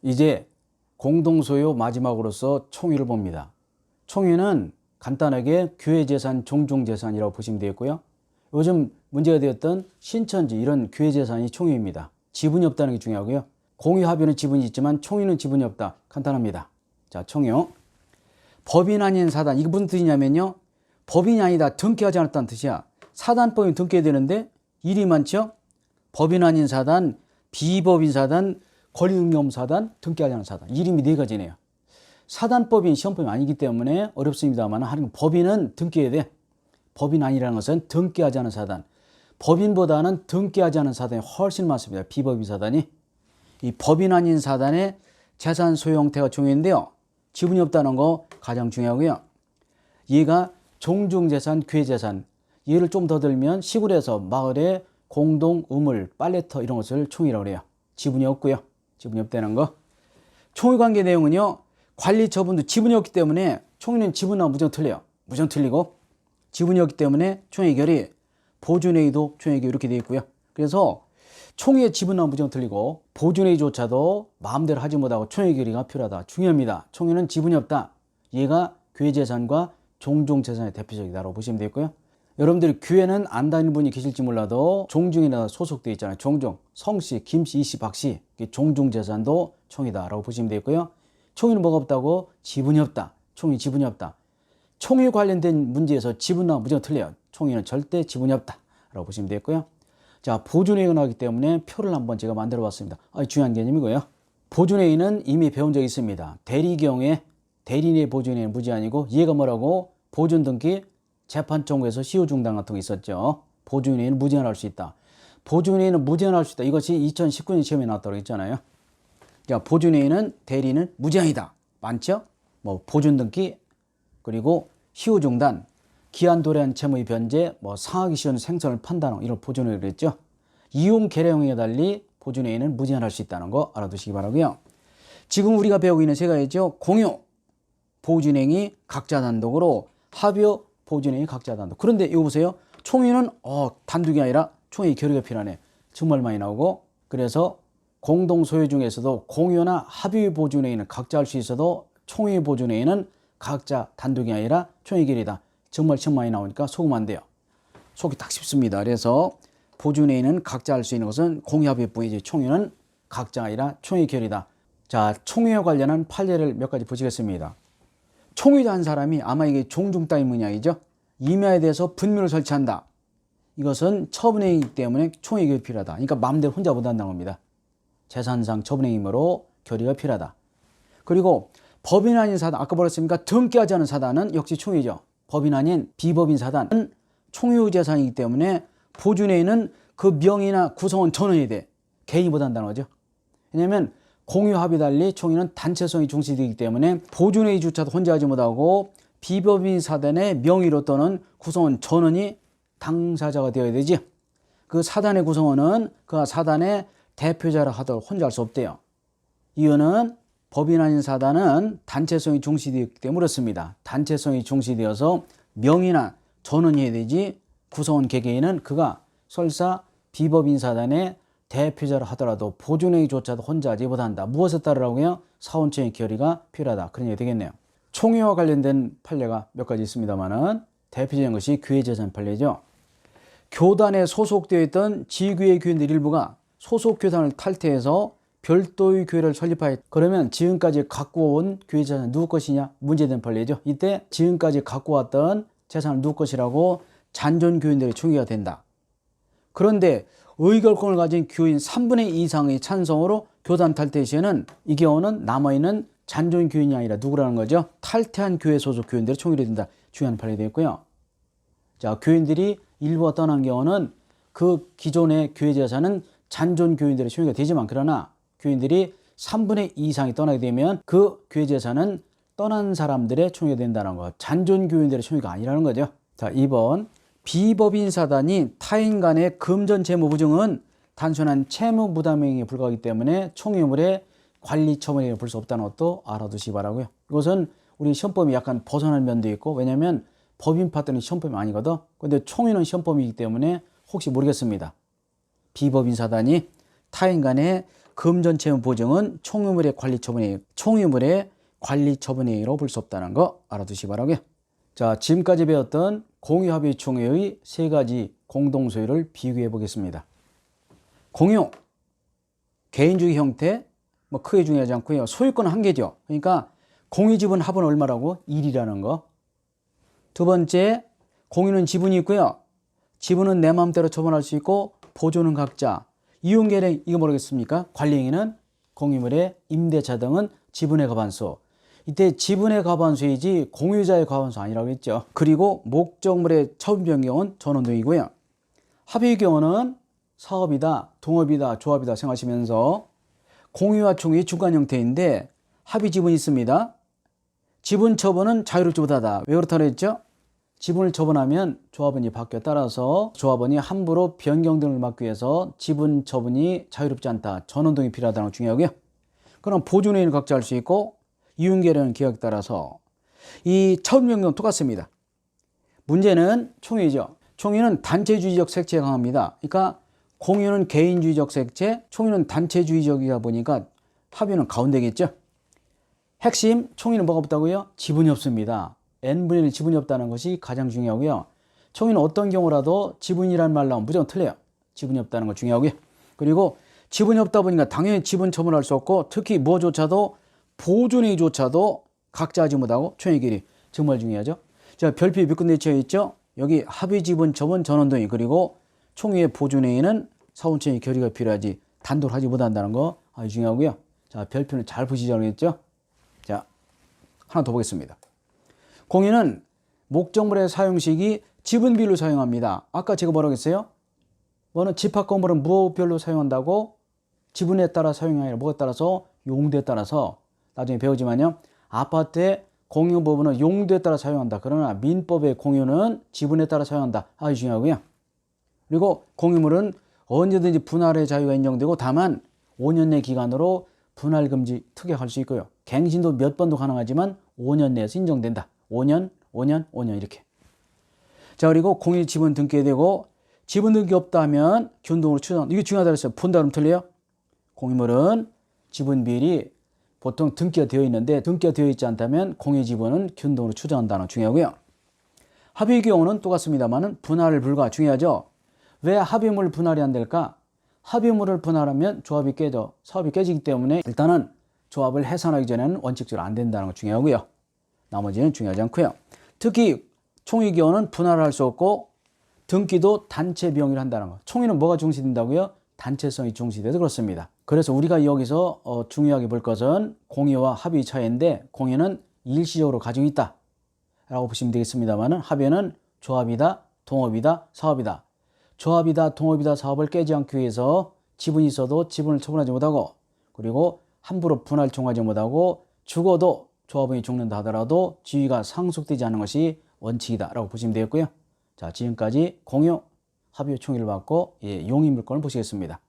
이제 공동소유 마지막으로서 총유를 봅니다. 총유는 간단하게 교회재산, 종중재산이라고 보시면 되겠고요. 요즘 문제가 되었던 신천지 이런 교회재산이 총유입니다. 지분이 없다는 게 중요하고요. 공유합의는 지분이 있지만 총유는 지분이 없다. 간단합니다. 자, 총유. 법인 아닌 사단. 이게 무슨 뜻이냐면요. 법인이 아니다. 등기하지 않았다는 뜻이야. 사단법인 등기해야 되는데 일이 많죠. 법인 아닌 사단, 비법인 사단, 권리응용 사단, 등기하지 않은 사단. 이름이 네 가지네요. 사단법인 시험법이 아니기 때문에 어렵습니다만 하는 법인은 등기해야 돼. 법인 아니라는 것은 등기하지 않은 사단. 법인보다는 등기하지 않은 사단이 훨씬 많습니다. 비법인 사단이. 이 법인 아닌 사단의 재산 소유 형태가 중요한데요. 지분이 없다는 거 가장 중요하고요. 얘가 종중재산, 교회재산. 예를 좀 더 들면 시골에서 마을에 공동, 우물, 빨래터 이런 것을 총이라고 그래요. 지분이 없고요. 지분이 없다는 거. 총유 관계 내용은요. 관리 처분도 지분이 없기 때문에 총유는 지분하고 무조건 틀려요. 무조건 틀리고 지분이 없기 때문에 총회결이 보존회의도 총회결 이렇게 되어 있고요. 그래서 총회의 지분하고 무조건 틀리고 보존회의조차도 마음대로 하지 못하고 총회결의가 필요하다. 중요합니다. 총회는 지분이 없다. 얘가 교회재산과 종중재산의 대표적이다라고 보시면 되겠고요. 여러분들이 교회는 안 다니는 분이 계실지 몰라도 종중이나 소속되어 있잖아요. 종중, 성씨, 김씨, 이씨, 박씨, 종중재산도 총이다라고 보시면 되겠고요. 총유는 뭐가 없다고? 지분이 없다. 총유 지분이 없다. 총유 관련된 문제에서 지분하고 무조건 틀려요. 총유는 절대 지분이 없다라고 보시면 되겠고요. 자, 보존회의가 나오기 때문에 표를 한번 제가 만들어 봤습니다. 중요한 개념이고요. 보존회의는 이미 배운 적이 있습니다. 대리 경우에 대리인의 보존회의는 무제한이고 얘가 뭐라고? 보존등기 재판청구에서 시효중단 같은 거 있었죠. 보존회의는 무제한할 수 있다. 보존회의는 무제한할 수 있다. 이것이 2019년 시험에 나왔다고 했잖아요. 자, 보존회의는 대리는 무제한이다. 많죠? 뭐 보존등기 그리고 시효중단, 기한 도래한 채무의 변제, 상하기 쉬운 생선을 판단하고 이런 보존회의를 했죠. 이용 계량행위에 달리 보존회의는 무제한할 수 있다는 거 알아두시기 바라고요. 지금 우리가 배우고 있는 세 가지죠. 공유, 보존행위 각자 단독으로, 합의, 보존행위 각자 단독. 그런데 이거 보세요. 총유는 단독이 아니라 총회 결의가 필요하네. 정말 많이 나오고 그래서 공동 소유 중에서도 공유나 합의 보존회의는 각자 할 수 있어도 총회 보존회의는 각자 단독이 아니라 총회 결의다. 정말 많이 나오니까 속으면 안 돼요. 속이 딱 쉽습니다. 그래서 보존회의는 각자 할 수 있는 것은 공유 합의뿐이지 총유는 각자 아니라 총회 결의다. 자, 총유와 관련한 판례를 몇 가지 보시겠습니다. 총유자 한 사람이 아마 이게 종중 따위 문양이죠. 임야에 대해서 분묘를 설치한다. 이것은 처분행위이기 때문에 총회 결의 필요하다. 그러니까 마음대로 혼자 못한다는 겁니다. 재산상 처분행위로 결의가 필요하다. 그리고 법인 아닌 사단, 아까 뭐랬습니까? 등기하지 않은 사단은 역시 총유죠. 법인 아닌 비법인 사단은 총유 재산이기 때문에 보존회의는 그 명의나 구성원 전원이 돼. 개인이 못한다는 거죠. 왜냐하면 공유 합의 달리 총유는 단체성이 중시되기 때문에 보존회의조차도 혼자 하지 못하고 비법인 사단의 명의로 또는 구성원 전원이 당사자가 되어야 되지. 그 사단의 구성원은 그 사단의 대표자라 하도록 혼자 할 수 없대요. 이유는 법인 아닌 사단은 단체성이 중시되었기 때문에 그렇습니다. 단체성이 중시되어서 명의나 전원이 해야 되지 구성원 개개인은 그가 설사 비법인 사단의 대표자라 하더라도 보존회의조차도 혼자 하지 못한다. 무엇에 따르라고요? 사원총회 결의가 필요하다. 그런 얘기 되겠네요. 총회와 관련된 판례가 몇 가지 있습니다만은 대표적인 것이 교회재산 판례죠. 교단에 소속되어 있던 지교회 교인들 일부가 소속 교단을 탈퇴해서 별도의 교회를 설립하였다. 그러면 지금까지 갖고 온 교회 재산은 누구 것이냐? 문제된 판례죠. 이때 지금까지 갖고 왔던 재산은 누구 것이라고 잔존 교인들의 총회가 된다. 그런데 의결권을 가진 교인 3분의 2 이상의 찬성으로 교단 탈퇴 시에는 이 경우는 남아있는 잔존 교인이 아니라 누구라는 거죠? 탈퇴한 교회 소속 교인들의 총회가 된다. 중요한 판례가 되었고요. 자, 교인들이 일부가 떠난 경우는 그 기존의 교회 재산은 잔존 교인들의 총회가 되지만 그러나 교인들이 3분의 2 이상이 떠나게 되면 그 교회 재산은 떠난 사람들의 총회가 된다는 거. 잔존 교인들의 총회가 아니라는 거죠. 자, 2번. 비법인 사단이 타인 간의 금전 채무 부증은 단순한 채무 부담행위에 불과하기 때문에 총유물의 관리 처분에 볼 수 없다는 것도 알아두시기 바라고요. 이것은 우리 시험범위 약간 벗어날 면도 있고 왜냐하면 법인 파트는 시험범위 아니거든. 근데 총유는 시험범위이기 때문에 혹시 모르겠습니다. 비법인 사단이 타인 간의 금전채무 보증은 총유물의 관리처분행위로 볼 수 없다는 거 알아두시기 바라고요. 자, 지금까지 배웠던 공유합의 총회의 세 가지 공동소유를 비교해 보겠습니다. 공유, 개인주의 형태, 뭐 크게 중요하지 않고요. 소유권은 한 개죠. 그러니까 공유지분 합은 얼마라고? 1이라는 거. 두 번째, 공유는 지분이 있고요. 지분은 내 마음대로 처분할 수 있고 보조는 각자. 이용계획 이거 모르겠습니까? 관리행위는 공유물의 임대차 등은 지분의 과반수. 이때 지분의 과반수이지 공유자의 과반수 아니라고 했죠. 그리고 목적물의 처분 변경은 전원 등이고요. 합의의 경우는 사업이다, 동업이다, 조합이다 생각하시면서 공유와 총유의 중간 형태인데 합의 지분이 있습니다. 지분 처분은 자유롭지 못하다. 왜 그렇다고 했죠? 지분을 처분하면 조합원이 바뀌어 따라서 조합원이 함부로 변경 등을 막기 위해서 지분 처분이 자유롭지 않다. 전원동이 필요하다는 거 중요하고요. 그럼 보존회의는 각자 할 수 있고 이윤계례는 기각에 따라서 이 처분 변경은 똑같습니다. 문제는 총유죠. 총유는 단체주의적 색채가 강합니다. 그러니까 공유는 개인주의적 색채, 총유는 단체주의적이다 보니까 합의는 가운데겠죠. 핵심 총유는 뭐가 없다고요? 지분이 없습니다. n분의 1 지분이 없다는 것이 가장 중요하고요. 총유는 어떤 경우라도 지분이란 말 나오면 무조건 틀려요. 지분이 없다는 거 중요하고요. 그리고 지분이 없다 보니까 당연히 지분 처분할 수 없고 특히 뭐조차도 보존회의조차도 각자 하지 못하고 총유끼리 정말 중요하죠. 자, 별표 몇 군데 치여 있죠. 여기 합의 지분 처분 전원 동의 그리고 총유의 보존회의는 사원총회 결의가 필요하지 단독 하지 못한다는 거 아주 중요하고요. 자, 별표는 잘 보시자고 했죠. 자, 하나 더 보겠습니다. 공유는 목적물의 사용식이 지분별로 사용합니다. 아까 제가 뭐라고 했어요? 뭐는 집합 건물은 무엇별로 사용한다고? 지분에 따라 사용이 아니라 뭐에 따라서? 용도에 따라서. 나중에 배우지만요. 아파트의 공유 부분은 용도에 따라 사용한다. 그러나 민법의 공유는 지분에 따라 사용한다. 아주 중요하고요. 그리고 공유물은 언제든지 분할의 자유가 인정되고 다만 5년 내 기간으로 분할 금지 특약할 수 있고요. 갱신도 몇 번도 가능하지만 5년 내에서 인정된다. 5년 이렇게. 자, 그리고 공유 지분 등기되고 지분 등기 없다 하면 균등으로 추정. 이게 중요하다고 했어요. 본다 그러면 틀려요? 공유물은 지분 비율이 보통 등기가 되어 있는데 등기가 되어 있지 않다면 공유 지분은 균등으로 추정한다는 거 중요하고요. 합의의 경우는 똑같습니다만 분할 불가 중요하죠. 왜 합의물 분할이 안 될까? 합의물을 분할하면 조합이 깨져 사업이 깨지기 때문에 일단은 조합을 해산하기 전에는 원칙적으로 안 된다는 거 중요하고요. 나머지는 중요하지 않고요. 특히 총유 경우는 분할할 수 없고 등기도 단체 비용을 한다는 거. 총유는 뭐가 중시된다고요? 단체성이 중시돼서 그렇습니다. 그래서 우리가 여기서 중요하게 볼 것은 공유와 합의 차이인데 공유는 일시적으로 가지고 있다 라고 보시면 되겠습니다만 합의는 조합이다, 동업이다, 사업이다. 조합이다, 동업이다, 사업을 깨지 않기 위해서 지분이 있어도 지분을 처분하지 못하고 그리고 함부로 분할 총하지 못하고 죽어도 조합원이 죽는다 하더라도 지위가 상속되지 않는 것이 원칙이다 라고 보시면 되겠고요. 자, 지금까지 공유, 합의 총의를 받고 용의 물건을 보시겠습니다.